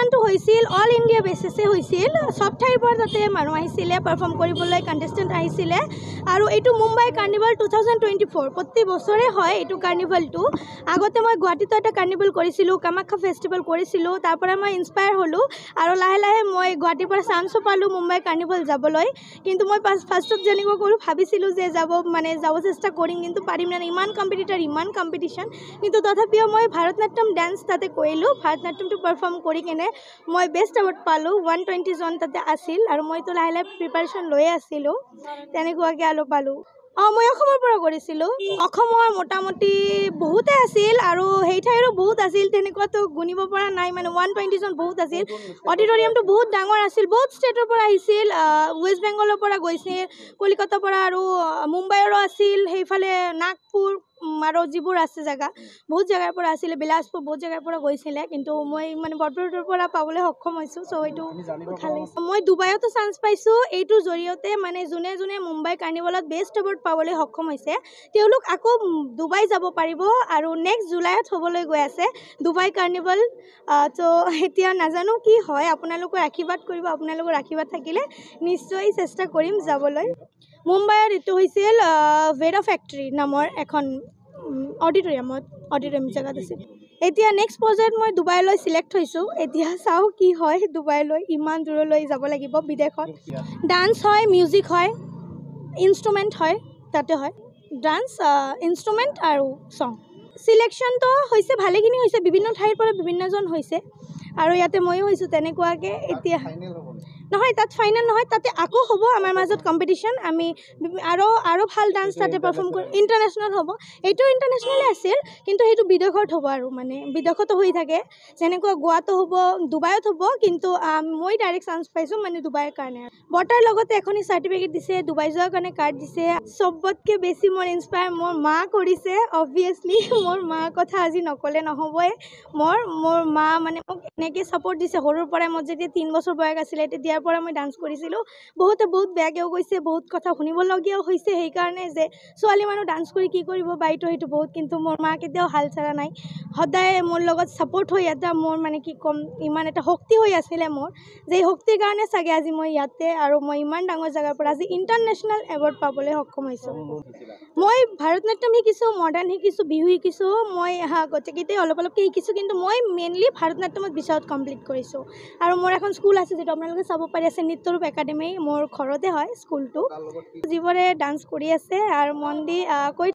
কম্পিটিশ্যনটো হৈছিল all India বেচিছে হৈছিল সব ঠাইৰ পৰা তাতে মানুহ আহিছিলে পাৰফৰ্ম কৰিবলৈ কণ্টেষ্টেণ্ট আহিছিলে আৰু এইটো মুম্বাই কাৰ্নিভেল 2024 প্ৰতি বছৰে হয় এইটো কাৰ্নিভেলটো আগতে মই গুৱাহাটীত এটা কাৰ্নিভেল কৰিছিলোঁ কামাখ্যা ফেষ্টিভেল কৰিছিলোঁ তাৰ পৰা মই ইনস্পায়াৰ হ'লোঁ আৰু লাহে লাহে মই গুৱাহাটীৰ পৰা চান্সো পালোঁ মুম্বাই কাৰ্নিভেল যাবলৈ কিন্তু মই ফাৰ্ষ্টত জানিব গ'লোঁ ভাবিছিলোঁ যে যাব চেষ্টা কৰিম কিন্তু পাৰিম নে ইমান কম্পিটিটৰ ইমান কম্পিটিশ্যন কিন্তু তথাপিও মই ভাৰতনাট্যম ডান্স তাতে কৰিলোঁ ভাৰতনাট্যমটো পাৰফৰ্ম কৰি কিনে মই বেষ্ট এৱাৰ্ড পালোঁ 120 জন তাতে আছিল আৰু মইতো লাহে লাহে প্ৰিপাৰেশ্যন লৈয়ে আছিলোঁ তেনেকুৱাকৈ আৰু পালোঁ মই অসমৰ পৰা কৰিছিলোঁ অসমৰ মোটামুটি বহুতে আছিল আৰু সেই ঠাইৰো বহুত আছিল তেনেকুৱাতো গুণিব পৰা নাই মানে 120 জন বহুত আছিল অডিটৰিয়ামটো বহুত ডাঙৰ আছিল বহুত ষ্টেটৰ পৰা আহিছিল ৱেষ্ট বেংগলৰ পৰা গৈছিল কলিকতাৰ পৰা আৰু মুম্বাইৰো আছিল সেইফালে নাগপুৰ আৰু যিবোৰ আছে জেগা বহুত জেগাৰ পৰা আছিলে বিলাসপুৰ বহুত জেগাৰ পৰা গৈছিলে কিন্তু মই মানে বৰপেটাৰ পৰা পাবলৈ সক্ষম হৈছোঁ চ' এইটো ভাল লাগিছে মই ডুবাইতো চান্স পাইছোঁ এইটোৰ জৰিয়তে মানে যোনে যোনে মুম্বাই কাৰ্নিভেলত বেষ্ট এৱাৰ্ড পাবলৈ সক্ষম হৈছে তেওঁলোক আকৌ ডুবাই যাব পাৰিব আৰু নেক্সট জুলাইত হ'বলৈ গৈ আছে ডুবাই কাৰ্নিভেল ত' এতিয়া নাজানো কি হয় আপোনালোকৰ আশীৰ্বাদ কৰিব আপোনালোকৰ আশীৰ্বাদ থাকিলে নিশ্চয় চেষ্টা কৰিম যাবলৈ মুম্বাইত এইটো হৈছিল ভেৰা ফেক্টৰী নামৰ এখন অডিটৰিয়াম জেগাত আছিল এতিয়া নেক্সট পৰ্যায়ত মই ডুবাইলৈ চিলেক্ট হৈছোঁ এতিয়া চাওঁ কি হয় ডুবাইলৈ ইমান দূৰলৈ যাব লাগিব বিদেশত ডান্স হয় মিউজিক হয় ইনষ্ট্ৰুমেণ্ট হয় তাতে হয় ডান্স ইনষ্ট্ৰুমেণ্ট আৰু ছং চিলেকশ্যনটো হৈছে ভালেখিনি হৈছে বিভিন্ন ঠাইৰ পৰা বিভিন্নজন হৈছে আৰু ইয়াতে ময়ো হৈছোঁ তেনেকুৱাকৈ এতিয়া নহয় তাত ফাইনেল নহয় তাতে আকৌ হ'ব আমাৰ মাজত কম্পিটিশ্যন আমি আৰু ভাল ডান্স তাতে পাৰফৰ্ম কৰি ইণ্টাৰনেশ্যনেল হ'ব এইটো ইণ্টাৰনেশ্যনেলে আছিল কিন্তু সেইটো বিদেশত হ'ব আৰু মানে বিদেশতো হৈ থাকে যেনেকুৱা গোৱাতো হ'ব ডুবাইত হ'ব কিন্তু মই ডাইৰেক্ট চান্স পাইছোঁ মানে ডুবাইৰ কাৰণে বটাৰ লগতে এখনি চাৰ্টিফিকেট দিছে ডুবাই যোৱাৰ কাৰণে কাৰ্ড দিছে চবতকৈ বেছি মোৰ ইনস্পায়াৰ মোৰ মা কৰিছে অবভিয়াছলি মোৰ মাৰ কথা আজি নক'লে নহ'বই মোৰ মা মানে মোক এনেকৈ ছাপৰ্ট দিছে সৰুৰ পৰাই মই যেতিয়া 3 বছৰ বয়স আছিলে তেতিয়াৰ পৰা মই ডান্স কৰিছিলোঁ বহুত বেয়াকৈও কৈছে বহুত কথা শুনিবলগীয়াও হৈছে সেইকাৰণে যে ছোৱালী মানুহ ডান্স কৰি কি কৰিব বাইতো সেইটো বহুত কিন্তু মোৰ মা কেতিয়াও হাল চাৰা নাই সদায় মোৰ লগত ছাপৰ্ট হৈ এটা মোৰ মানে কি ক'ম ইমান এটা শক্তি হৈ আছিলে মোৰ যে শক্তিৰ কাৰণে চাগে আজি মই ইয়াতে আৰু মই ইমান ডাঙৰ জেগাৰ পৰা আজি ইণ্টাৰনেশ্যনেল এৱাৰ্ড পাবলৈ সক্ষম হৈছোঁ মই ভাৰতনাট্যম শিকিছোঁ মডাৰ্ণ শিকিছোঁ বিহু শিকিছোঁ মই গোটেইকেইটাই অলপকৈ শিকিছোঁ কিন্তু মই মেইনলি ভাৰতনাট্যমত বিশালত কমপ্লিট কৰিছোঁ আৰু মোৰ এখন স্কুল আছে যিটো আপোনালোকে চাব পাৰি আছে নৃত্যৰূপ একাডেমি মোৰ ঘৰতে হয় স্কুলটো যিবোৰে ডান্স কৰি আছে আৰু মন দি কৈ